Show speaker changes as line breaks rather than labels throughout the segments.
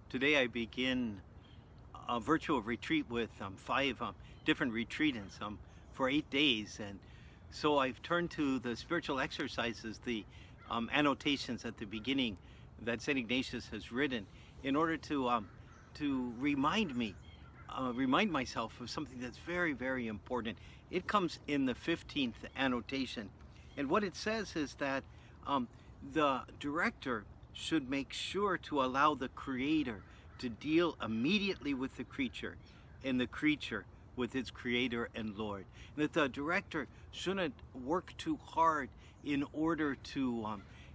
Today I begin a virtual retreat with five different retreatants for 8 days. And so I've turned to the spiritual exercises, the annotations at the beginning that St Ignatius has written in order to remind myself of something that's very, very important. It comes in the 15th annotation. And what it says is that the director should make sure to allow the creator to deal immediately with the creature and the creature with its creator and Lord. And that the director shouldn't work too hard in order to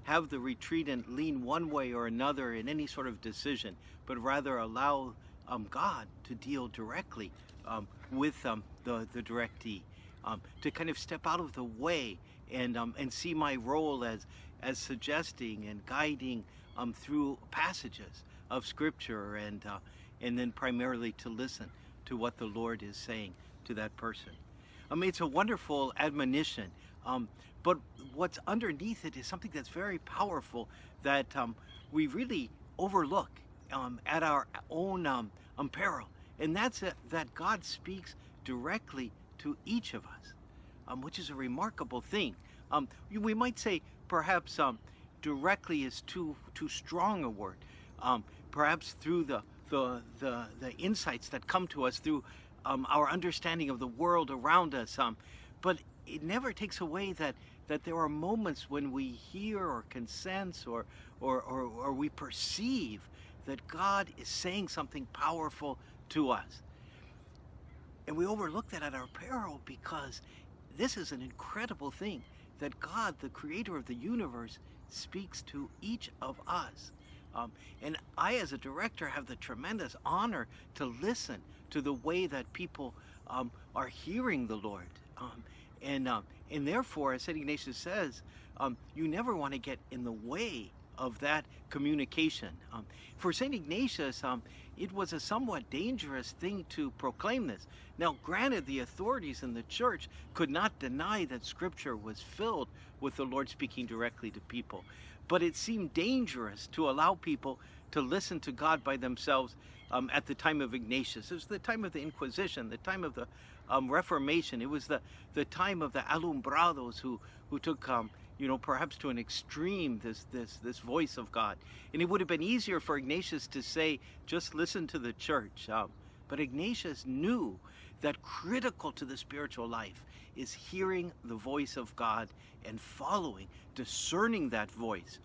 have the retreatant lean one way or another in any sort of decision, but rather allow God to deal directly with the directee, to kind of step out of the way and see my role as suggesting and guiding through passages of Scripture, and then primarily to listen to what the Lord is saying to that person. It's a wonderful admonition, but what's underneath it is something that's very powerful that we really overlook at our own peril, and that's that God speaks directly to each of us, which is a remarkable thing. We might say perhaps directly is too strong a word. Perhaps through the insights that come to us through our understanding of the world around us, but it never takes away that there are moments when we hear or can sense or we perceive that God is saying something powerful to us. And we overlook that at our peril, because this is an incredible thing, that God, the creator of the universe, speaks to each of us. And I, as a director, have the tremendous honor to listen to the way that people are hearing the Lord. And therefore, as St. Ignatius says, you never want to get in the way of that communication. For St. Ignatius, it was a somewhat dangerous thing to proclaim this. Now, granted, the authorities in the church could not deny that Scripture was filled with the Lord speaking directly to people, but it seemed dangerous to allow people to listen to God by themselves at the time of Ignatius. It was the time of the Inquisition, the time of the Reformation. It was the time of the Alumbrados who took perhaps to an extreme this voice of God. And it would have been easier for Ignatius to say, just listen to the church. But Ignatius knew that critical to the spiritual life is hearing the voice of God and following, discerning that voice.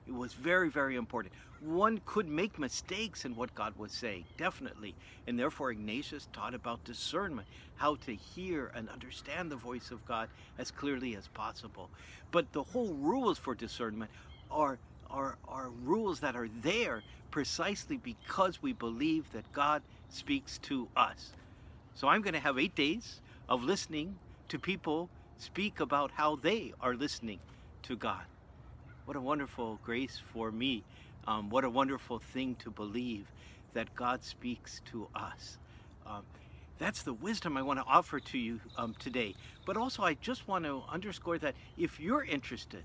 It was very, very important. One could make mistakes in what God was saying, definitely. And therefore Ignatius taught about discernment, how to hear and understand the voice of God as clearly as possible. But the whole rules for discernment are rules that are there precisely because we believe that God speaks to us. So I'm going to have 8 days of listening to people speak about how they are listening to God. What a wonderful grace for me. What a wonderful thing to believe that God speaks to us. That's the wisdom I want to offer to you today. But also I just want to underscore that if you're interested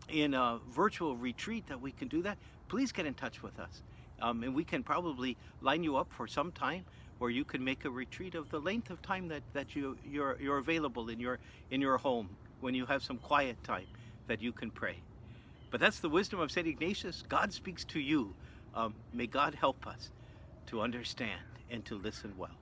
in a virtual retreat that we can do that, please get in touch with us. And we can probably line you up for some time where you can make a retreat of the length of time that you're available in your home, when you have some quiet time that you can pray. But that's the wisdom of St. Ignatius. God speaks to you. May God help us to understand and to listen well.